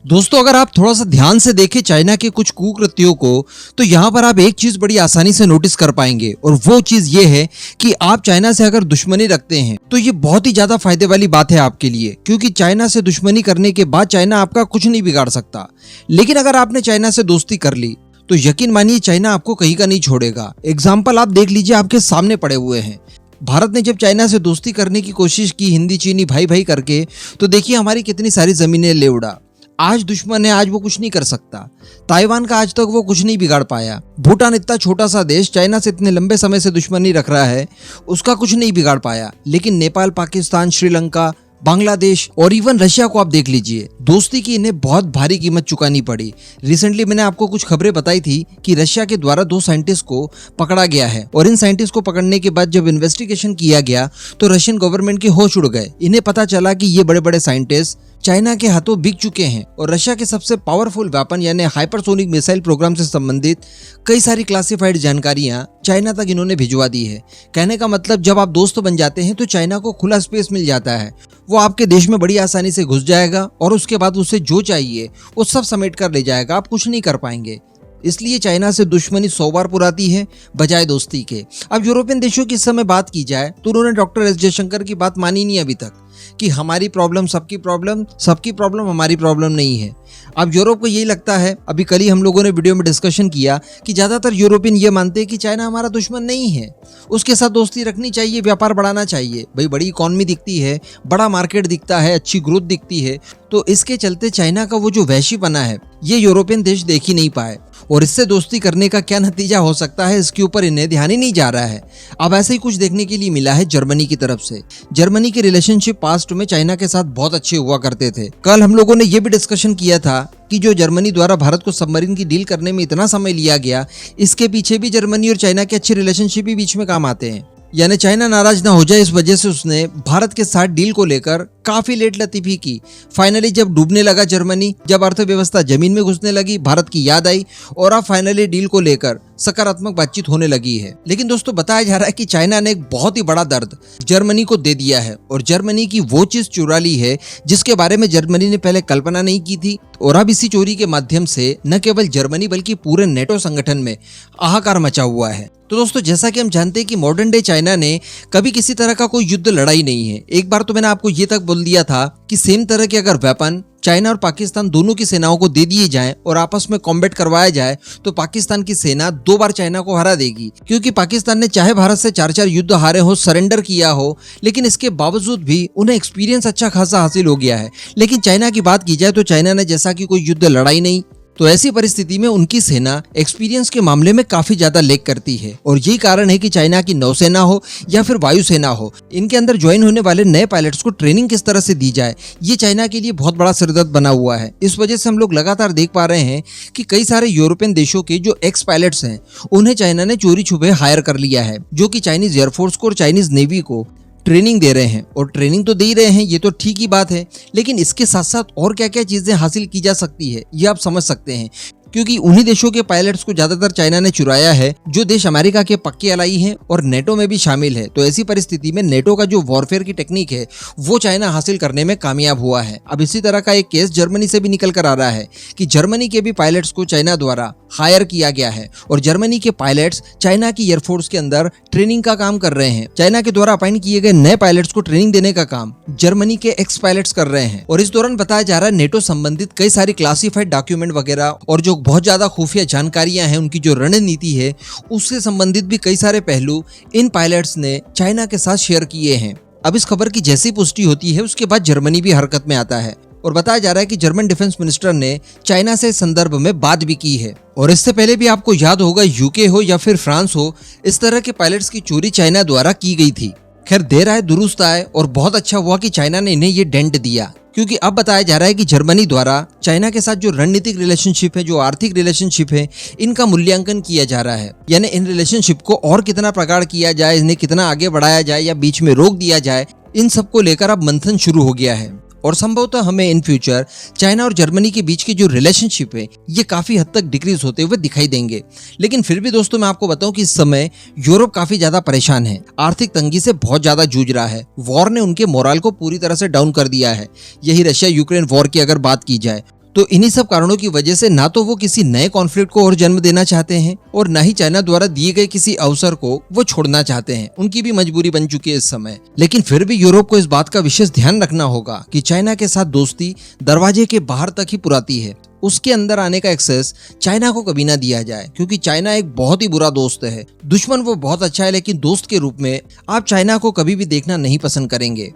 दोस्तों, अगर आप थोड़ा सा ध्यान से देखें चाइना के कुछ कुकृत्यों को, तो यहाँ पर आप एक चीज बड़ी आसानी से नोटिस कर पाएंगे, और वो चीज ये है कि आप चाइना से अगर दुश्मनी रखते हैं तो ये बहुत ही ज्यादा फायदे वाली बात है आपके लिए, क्योंकि चाइना से दुश्मनी करने के बाद चाइना आपका कुछ नहीं बिगाड़ सकता। लेकिन अगर आपने चाइना से दोस्ती कर ली तो यकीन मानिए चाइना आपको कहीं का नहीं छोड़ेगा। एग्जाम्पल आप देख लीजिए, आपके सामने पड़े हुए हैं। भारत ने जब चाइना से दोस्ती करने की कोशिश की हिंदी चीनी भाई भाई करके, तो देखिए हमारी कितनी सारी जमीनें ले उड़ा। आज दुश्मन है, आज वो कुछ नहीं कर सकता। ताइवान का आज तक वो कुछ नहीं बिगाड़ पाया। भूटान इतना छोटा सा देश चाइना से इतने लंबे समय से दुश्मनी रख रहा है, उसका कुछ नहीं बिगाड़ पाया। लेकिन नेपाल, पाकिस्तान, श्रीलंका, बांग्लादेश और इवन रशिया को आप देख लीजिए, दोस्ती की इन्हें बहुत भारी कीमत चुकानी पड़ी। रिसेंटली मैंने आपको कुछ खबरें बताई थी कि रशिया के द्वारा 2 साइंटिस्ट को पकड़ा गया है, और इन साइंटिस्ट को पकड़ने के बाद जब इन्वेस्टिगेशन किया गया तो रशियन गवर्नमेंट के होश उड़ गए। इन्हें पता चला कि ये बड़े बड़े साइंटिस्ट चाइना के हाथों बिक चुके हैं, और रशिया के सबसे पावरफुल वेपन यानी हाइपरसोनिक मिसाइल प्रोग्राम से संबंधित कई सारी क्लासिफाइड जानकारियां चाइना तक इन्होंने भिजवा दी है। कहने का मतलब, जब आप दोस्त बन जाते हैं तो चाइना को खुला स्पेस मिल जाता है। वो आपके देश में बड़ी आसानी से घुस जाएगा और उसके बाद उसे जो चाहिए वो सब समेट कर ले जाएगा, आप कुछ नहीं कर पाएंगे। इसलिए चाइना से दुश्मनी 100 बार पुराती है बजाय दोस्ती के। अब यूरोपियन देशों की इस समय बात की जाए तो उन्होंने डॉक्टर एस जयशंकर की बात मानी नहीं अभी तक, कि हमारी प्रॉब्लम सबकी प्रॉब्लम हमारी प्रॉब्लम नहीं है। अब यूरोप को यही लगता है, अभी कल ही हम लोगों ने वीडियो में डिस्कशन किया कि ज्यादातर यूरोपियन ये मानते हैं कि चाइना हमारा दुश्मन नहीं है, उसके साथ दोस्ती रखनी चाहिए, व्यापार बढ़ाना चाहिए। भाई बड़ी इकॉनमी दिखती है, बड़ा मार्केट दिखता है, अच्छी ग्रोथ दिखती है, तो इसके चलते चाइना का वो जो वैश्वीपना है ये यूरोपियन देश देख ही नहीं पाए, और इससे दोस्ती करने का क्या नतीजा हो सकता है इसके ऊपर इन्हें ध्यान ही नहीं जा रहा है। अब ऐसे ही कुछ देखने के लिए मिला है जर्मनी की तरफ से। जर्मनी के रिलेशनशिप पास्ट में चाइना के साथ बहुत अच्छे हुआ करते थे। कल हम लोगों ने ये भी डिस्कशन किया था कि जो जर्मनी द्वारा भारत को सबमरीन की डील करने में इतना समय लिया गया, इसके पीछे भी जर्मनी और चाइना के अच्छे रिलेशनशिप ही बीच में काम आते हैं। यानी चाइना नाराज ना हो जाए इस वजह से उसने भारत के साथ डील को लेकर काफी लेट लतीफी की। फाइनली जब डूबने लगा जर्मनी, जब अर्थव्यवस्था जमीन में घुसने लगी, भारत की याद आई और अब फाइनली डील को लेकर सकारात्मक बातचीत होने लगी है। लेकिन दोस्तों, बताया जा रहा है कि चाइना ने एक बहुत ही बड़ा दर्द जर्मनी को दे दिया है, और जर्मनी की वो चीज चुरा ली है जिसके बारे में जर्मनी ने पहले कल्पना नहीं की थी, और अब इसी चोरी के माध्यम से न केवल जर्मनी बल्कि पूरे नेटो संगठन में हाहाकार मचा हुआ है। तो दोस्तों, जैसा कि हम जानते हैं कि मॉडर्न डे चाइना ने कभी किसी तरह का कोई युद्ध लड़ाई नहीं है। एक बार तो मैंने आपको ये तक बोल दिया था कि सेम तरह के अगर वेपन चाइना और पाकिस्तान दोनों की सेनाओं को दे दिए जाएं और आपस में कॉम्बैट करवाया जाए तो पाकिस्तान की सेना 2 बार चाइना को हरा देगी, क्योंकि पाकिस्तान ने चाहे भारत से 4-4 युद्ध हारे हो, सरेंडर किया हो, लेकिन इसके बावजूद भी उन्हें एक्सपीरियंस अच्छा खासा हासिल हो गया है। लेकिन चाइना की बात की जाए तो चाइना ने जैसा कि कोई युद्ध लड़ाई नहीं, तो ऐसी परिस्थिति में उनकी सेना एक्सपीरियंस के मामले में काफी ज्यादा लेग करती है, और यही कारण है कि चाइना की नौसेना हो या फिर वायुसेना हो, इनके अंदर ज्वाइन होने वाले नए पायलट्स को ट्रेनिंग किस तरह से दी जाए, ये चाइना के लिए बहुत बड़ा सिरदर्द बना हुआ है। इस वजह से हम लोग लगातार देख पा रहे हैं कि कई सारे यूरोपियन देशों के जो एक्स पायलट्स हैं उन्हें चाइना ने चोरी छुपे हायर कर लिया है, जो कि चाइनीज एयरफोर्स को और चाइनीज नेवी को ट्रेनिंग दे रहे हैं। और ट्रेनिंग तो दे ही रहे हैं, ये तो ठीक ही बात है, लेकिन इसके साथ साथ और क्या क्या चीजें हासिल की जा सकती है ये आप समझ सकते हैं, क्योंकि उन्हीं देशों के पायलट्स को ज्यादातर चाइना ने चुराया है जो देश अमेरिका के पक्के अलाई हैं और नेटो में भी शामिल है। तो ऐसी परिस्थिति में नेटो का जो वॉरफेयर की टेक्निक है वो चाइना हासिल करने में कामयाब हुआ है। अब इसी तरह का एक केस जर्मनी से भी निकल कर आ रहा है कि जर्मनी के भी पायलट्स को चाइना द्वारा हायर किया गया है, और जर्मनी के पायलट्स चाइना की एयरफोर्स के अंदर ट्रेनिंग का काम कर रहे हैं। चाइना के द्वारा अपॉइंट किए गए नए पायलट्स को ट्रेनिंग देने का काम जर्मनी के एक्स पायलट्स कर रहे हैं। और इस दौरान बताया जा रहा है नेटो संबंधित कई सारी क्लासिफाइड डॉक्यूमेंट वगैरह और जो बहुत ज्यादा खुफिया जानकारियां हैं, उनकी जो रणनीति है उससे संबंधित भी कई सारे पहलू इन पायलट्स ने चाइना के साथ शेयर किए हैं। अब इस खबर की जैसी पुष्टि होती है उसके बाद जर्मनी भी हरकत में आता है, और बताया जा रहा है कि जर्मन डिफेंस मिनिस्टर ने चाइना से इस संदर्भ में बात भी की है। और इससे पहले भी आपको याद होगा, यूके हो या फिर फ्रांस हो, इस तरह के पायलट्स की चोरी चाइना द्वारा की गई थी। खैर देर आए दुरुस्त आए, और बहुत अच्छा हुआ कि चाइना ने इन्हें ये डेंट दिया, क्योंकि अब बताया जा रहा है कि जर्मनी द्वारा चाइना के साथ जो रणनीतिक रिलेशनशिप है, जो आर्थिक रिलेशनशिप है, इनका मूल्यांकन किया जा रहा है। यानी इन रिलेशनशिप को और कितना प्रगाढ़ किया जाए, इन्हें कितना आगे बढ़ाया जाए या बीच में रोक दिया जाए, इन सब को लेकर अब मंथन शुरू हो गया है। और संभवतः हमें इन फ्यूचर चाइना और जर्मनी के बीच की जो रिलेशनशिप है ये काफी हद तक डिक्रीज होते हुए दिखाई देंगे। लेकिन फिर भी दोस्तों, मैं आपको बताऊं कि इस समय यूरोप काफी ज्यादा परेशान है, आर्थिक तंगी से बहुत ज्यादा जूझ रहा है। वॉर ने उनके मोरल को पूरी तरह से डाउन कर दिया है। यही रशिया यूक्रेन वॉर की अगर बात की जाए तो इन्हीं सब कारणों की वजह से ना तो वो किसी नए कॉन्फ्लिक्ट को और जन्म देना चाहते हैं और ना ही चाइना द्वारा दिए गए किसी अवसर को वो छोड़ना चाहते हैं। उनकी भी मजबूरी बन चुकी है इस समय। लेकिन फिर भी यूरोप को इस बात का विशेष ध्यान रखना होगा कि चाइना के साथ दोस्ती दरवाजे के बाहर तक ही पुराती है। उसके अंदर आने का एक्सेस चाइना को कभी ना दिया जाए, क्योंकि चाइना एक बहुत ही बुरा दोस्त है। दुश्मन वो बहुत अच्छा है, लेकिन दोस्त के रूप में आप चाइना को कभी भी देखना नहीं पसंद करेंगे।